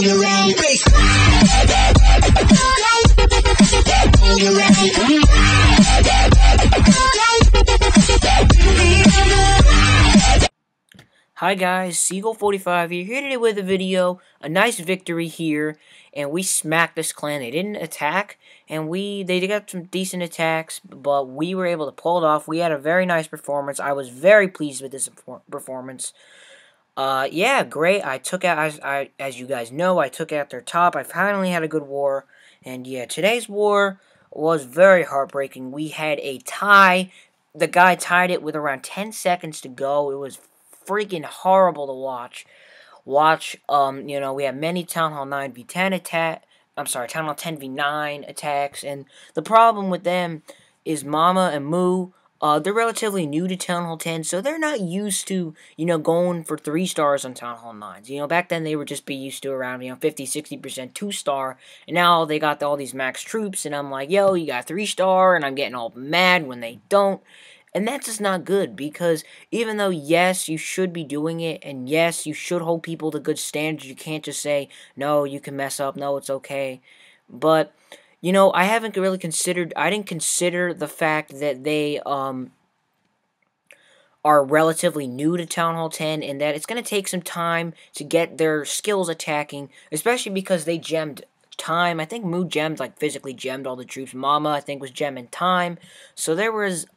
Hi guys, Seagull45 here today with a video, a nice victory here, and we smacked this clan. They didn't attack, and they got some decent attacks, but we were able to pull it off. We had a very nice performance. I was very pleased with this performance. Yeah, great. I took out, as you guys know, I took out their top. I finally had a good war, and yeah, today's war was very heartbreaking. We had a tie. The guy tied it with around 10 seconds to go. It was freaking horrible to watch. We have many Town Hall 9v10 Town Hall 10v9 attacks, and the problem with them is Mama and Moo, they're relatively new to Town Hall 10, so they're not used to, going for 3 stars on Town Hall 9s. Back then they would just be used to around, 50-60% 2-star, and now they got all these max troops, and I'm like, yo, you got 3-star, and I'm getting all mad when they don't. And that's just not good, because even though, yes, you should be doing it, and yes, you should hold people to good standards, you can't just say, no, you can mess up, no, it's okay. But, I didn't consider the fact that they, are relatively new to Town Hall 10, and that it's going to take some time to get their skills attacking, especially because they gemmed time. I think Moo gemmed, physically gemmed all the troops. Mama, I think, was gemming time. So there was,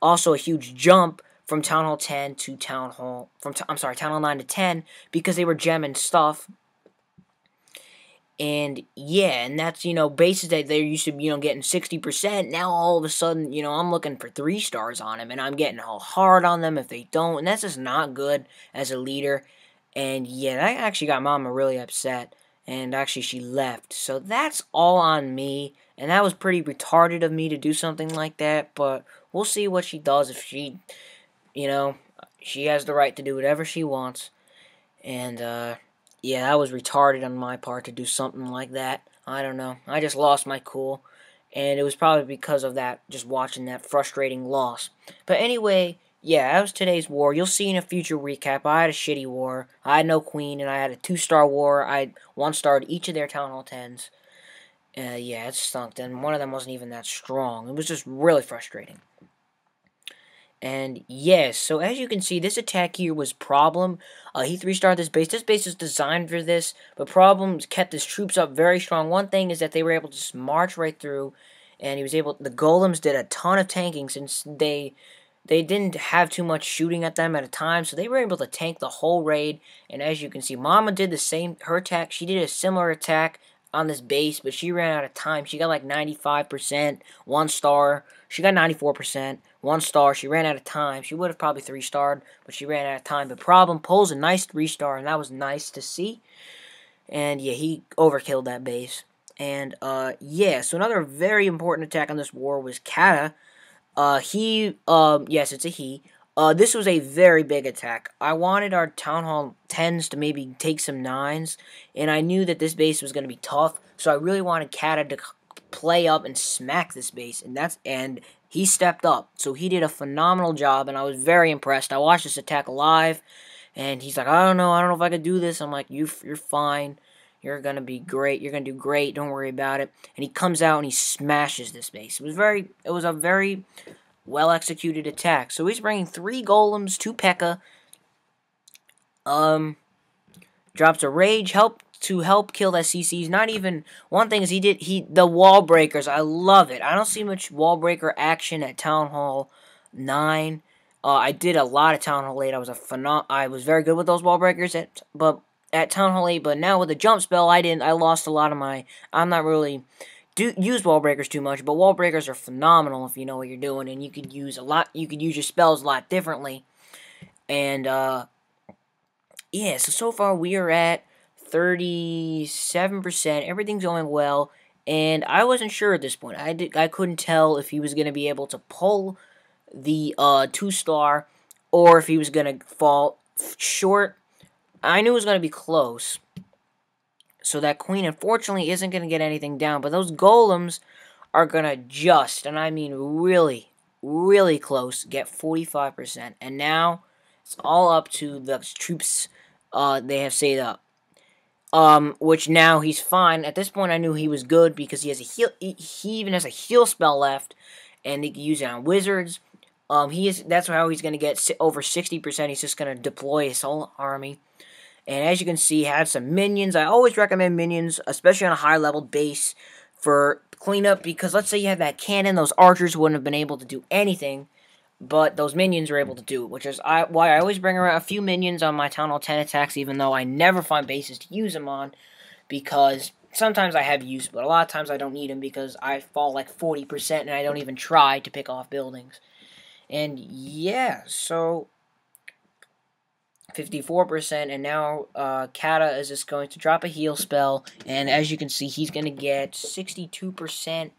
also a huge jump from Town Hall 10 to Town Hall 9 to 10, because they were gemming stuff. And yeah, and that's, bases that they're used to, getting 60%. Now all of a sudden, I'm looking for 3 stars on them, and I'm getting all hard on them if they don't, and that's just not good as a leader. And yeah, that actually got Mama really upset, and actually she left. So that's all on me, and that was pretty retarded of me to do something like that, but we'll see what she does. If she, she has the right to do whatever she wants. And, yeah, that was retarded on my part to do something like that. I don't know. I just lost my cool. And it was probably because of that, just watching that frustrating loss. But anyway, yeah, that was today's war. You'll see in a future recap, I had a shitty war. I had no queen, and I had a 2-star war. I 1-starred each of their Town Hall 10s. Yeah, it stunk. And one of them wasn't even that strong. It was just really frustrating. And yes, so as you can see, this attack here was Problem. He 3-starred this base. This base is designed for this, but Problem kept his troops up very strong. One thing is that they were able to just march right through, and the golems did a ton of tanking since they didn't have too much shooting at them at a time, so they were able to tank the whole raid. And as you can see, Mama did the same, her attack, she did a similar attack on this base, but she ran out of time. She got 95%, 1-star. She got 94%, 1-star. She ran out of time. She would have probably 3-starred, but she ran out of time. But Problem pulls a nice 3-star, and that was nice to see. And yeah, he overkilled that base. And yeah, so another very important attack on this war was Kata. Yes, it's a he. This was a very big attack. I wanted our Town Hall 10s to maybe take some 9s, and I knew that this base was going to be tough, so I really wanted Kata to play up and smack this base, and he stepped up. So he did a phenomenal job, and I was very impressed. I watched this attack live, and he's like, I don't know if I could do this. I'm like, you're fine. You're going to be great. You're going to do great. Don't worry about it. And he comes out and he smashes this base. It was a very well-executed attack. So he's bringing 3 golems, 2 P.E.K.K.A. Drops a rage to help kill that CCs. Not even, one thing is the wall breakers. I love it. I don't see much wall breaker action at Town Hall 9. I did a lot of Town Hall 8. I was very good with those wall breakers at Town Hall 8, but now with the jump spell, I lost a lot of my, I'm not really use wall breakers too much, but wall breakers are phenomenal if you know what you're doing, and you could use your spells a lot differently. And yeah, so far we are at 37%. Everything's going well, and I wasn't sure at this point. I couldn't tell if he was going to be able to pull the 2-star or if he was going to fall short. I knew it was going to be close. So that queen, unfortunately, isn't going to get anything down. But those golems are going to just, and I mean really, really close, get 45%. And now, it's all up to the troops they have saved up. which now he's fine. At this point, I knew he was good because he has a heal. He even has a heal spell left, and he can use it on wizards. That's how he's gonna get over 60%. He's just gonna deploy his whole army. And as you can see, he had some minions. I always recommend minions, especially on a high level base, for cleanup, because let's say you have that cannon, those archers wouldn't have been able to do anything, but those minions are able to do it, which is why I always bring around a few minions on my Town Hall 10 attacks, even though I never find bases to use them on, because sometimes I have use, but a lot of times I don't need them because I fall like 40% and I don't even try to pick off buildings. And yeah, so 54%, and now Kata is just going to drop a heal spell, and as you can see, he's going to get 62%,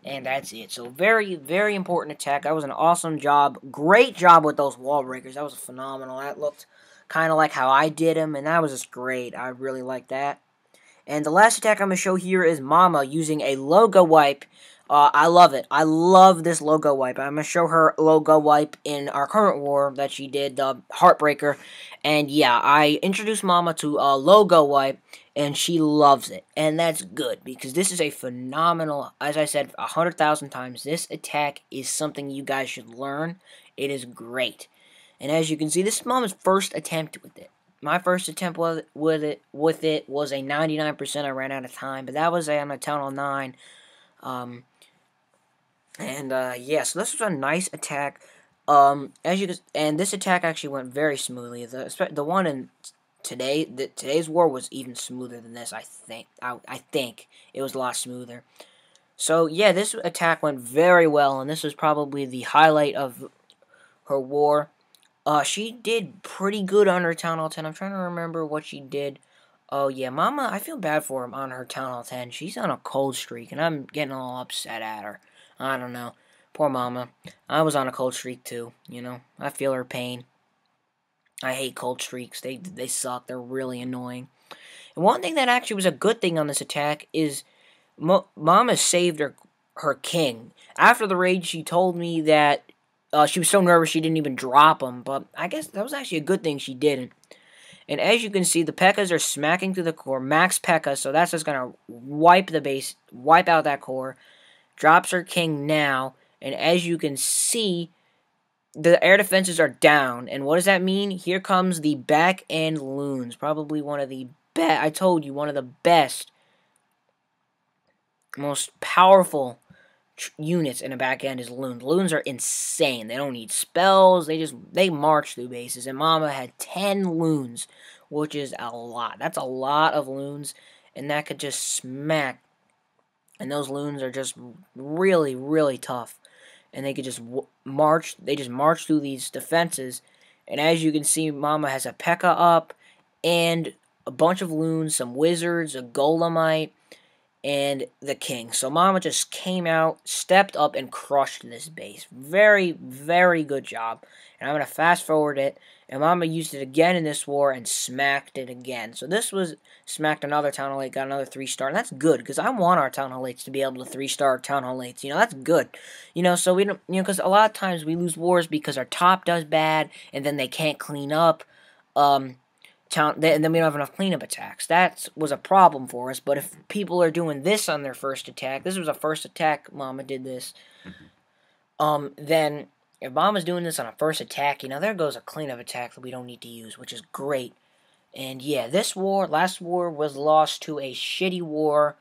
and that's it. So very, very important attack. That was an awesome job. Great job with those wall breakers. That was phenomenal. That looked kind of like how I did him, and that was just great. I really like that. And the last attack I'm going to show here is Mama using a logo wipe. I love it. I love this logo wipe. I'm going to show her logo wipe in our current war that she did, the Heartbreaker. And yeah, I introduced Mama to a logo wipe, and she loves it. And that's good, because this is a phenomenal, as I said 100,000 times, this attack is something you guys should learn. It is great. And as you can see, this is Mama's first attempt with it. My first attempt with it was a 99%. I ran out of time, but that was on a Town Hall 9. Yeah, so this was a nice attack. As you can, and this attack actually went very smoothly. The one in today's war was even smoother than this. I think it was a lot smoother. So yeah, this attack went very well, and this was probably the highlight of her war. She did pretty good on her Town Hall 10. I'm trying to remember what she did. Oh, yeah, Mama, I feel bad for him on her Town Hall 10. She's on a cold streak, and I'm getting all upset at her. I don't know. Poor Mama. I was on a cold streak, too, you know. I feel her pain. I hate cold streaks. They suck. They're really annoying. And one thing that actually was a good thing on this attack is Mama saved her king. After the raid, she told me that she was so nervous she didn't even drop him, but I guess that was actually a good thing she didn't. And as you can see, the P.E.K.K.A.s are smacking through the core, max P.E.K.K.A, so that's just going to wipe the base, wipe out that core. Drops her king now, and as you can see, the air defenses are down. And what does that mean? Here comes the back-end loons, probably one of the best, I told you, one of the best, most powerful units in the back end is loons. Loons are insane. They don't need spells. They march through bases. And Mama had 10 loons, which is a lot. That's a lot of loons, and that could just smack. And those loons are just really, really tough. And they could just march. They just march through these defenses. And as you can see, Mama has a P.E.K.K.A up and a bunch of loons, some wizards, a golemite, and the king. So Mama just came out, stepped up, and crushed this base. Very, very good job. And I'm going to fast forward it. And Mama used it again in this war and smacked it again. So this was smacked another Town Hall 8, got another 3-star. And that's good, because I want our Town Hall 8s to be able to 3-star Town Hall 8s. You know, that's good. You know, so we don't, you know, because a lot of times we lose wars because our top does bad, and then they can't clean up. And then we don't have enough cleanup attacks. That was a problem for us. But if people are doing this on their first attack, this was a first attack, Mama did this. Then if Mama's doing this on a first attack, you know, there goes a cleanup attack that we don't need to use, which is great. And yeah, this war, last war, was lost to a shitty war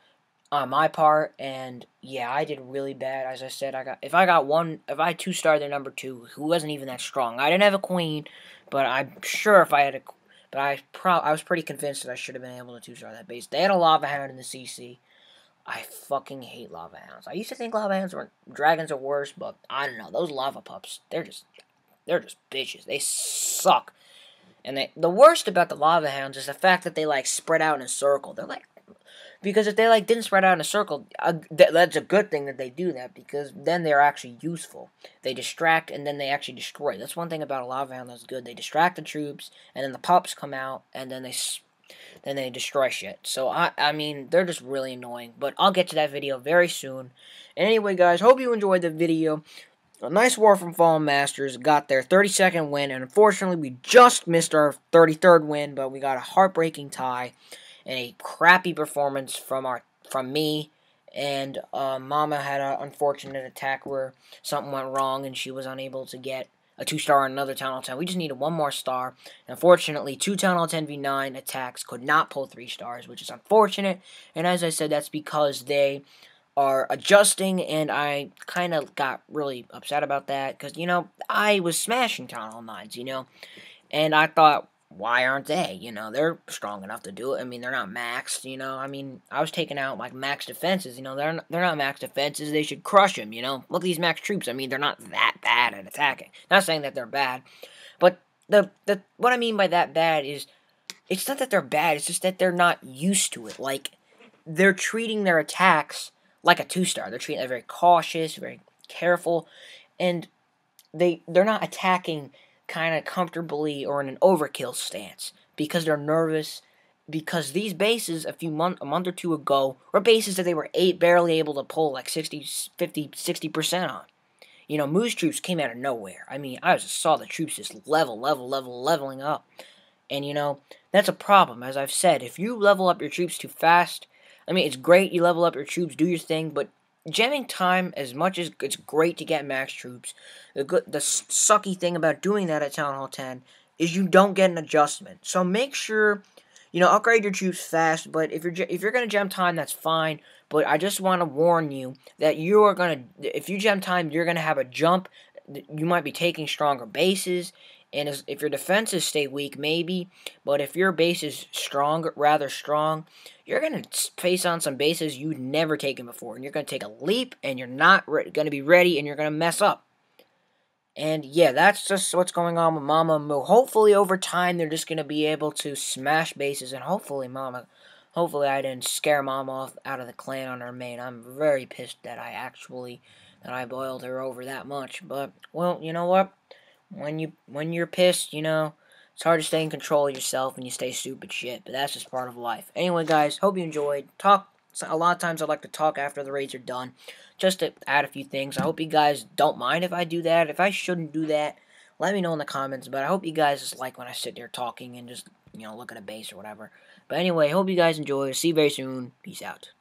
on my part. And yeah, I did really bad. As I said, if I had 2-starred their number 2, who wasn't even that strong. I didn't have a queen, but I'm sure if I had a. But I was pretty convinced that I should have been able to 2-star that base. They had a Lava Hound in the CC. I fucking hate Lava Hounds. I used to think Lava Hounds were dragons are worse, but I don't know. Those Lava Pups, they're just bitches. They suck. And the worst about the Lava Hounds is the fact that they like spread out in a circle. They're like, because if they like didn't spread out in a circle, that's a good thing that they do that, because then they're actually useful. They distract and then they actually destroy. That's one thing about a Lava Hound that's good. They distract the troops, and then the pups come out, and then they destroy shit. So I mean, they're just really annoying. But I'll get to that video very soon. And anyway, guys, hope you enjoyed the video. A nice war from Fallen Masters. Got their 32nd win, and unfortunately, we just missed our 33rd win, but we got a heartbreaking tie. and a crappy performance from me. And Mama had an unfortunate attack where something went wrong and she was unable to get a 2-star on another Town Hall 10. We just needed one more star. Unfortunately, 2 Town Hall 10 v9 attacks could not pull 3 stars, which is unfortunate. And as I said, that's because they are adjusting, and I kind of got really upset about that because, you know, I was smashing Town Hall 9s, you know, and I thought, why aren't they? You know, they're strong enough to do it. I mean, they're not maxed, you know. I mean, I was taking out, like, max defenses, you know. They're not max defenses. They should crush them, you know. Look at these max troops. I mean, they're not that bad at attacking. Not saying that they're bad, but what I mean by that bad is, it's not that they're bad. It's just that they're not used to it. Like, they're treating their attacks like a 2-star. They're treating it very cautious, very careful, and they're not attacking kind of comfortably or in an overkill stance because they're nervous. Because these bases a month or two ago were bases that they were barely able to pull like 60, 50, 60% on. You know, Moose troops came out of nowhere. I mean, I just saw the troops just leveling up. And, you know, that's a problem. As I've said, if you level up your troops too fast, I mean, it's great you level up your troops, do your thing, but gemming time, as much as it's great to get max troops, the sucky thing about doing that at Town Hall 10 is you don't get an adjustment. So make sure, you know, upgrade your troops fast, but if you're going to gem time, that's fine. But I just want to warn you that if you gem time, you're going to have a jump. You might be taking stronger bases, and if your defenses stay weak, maybe. But if your base is rather strong, you're going to face on some bases you've never taken before. And you're going to take a leap, and you're not going to be ready, and you're going to mess up. And yeah, that's just what's going on with Mama Moo. Hopefully, over time, they're just going to be able to smash bases. And hopefully I didn't scare Mom off out of the clan on her main. I'm very pissed that I boiled her over that much. But, well, you know what? When you're pissed, you know, it's hard to stay in control of yourself and you stay stupid shit, but that's just part of life. Anyway, guys, hope you enjoyed. A lot of times I like to talk after the raids are done, just to add a few things. I hope you guys don't mind if I do that. If I shouldn't do that, let me know in the comments, but I hope you guys just like when I sit there talking and just, you know, look at a base or whatever. But anyway, hope you guys enjoy. See you very soon. Peace out.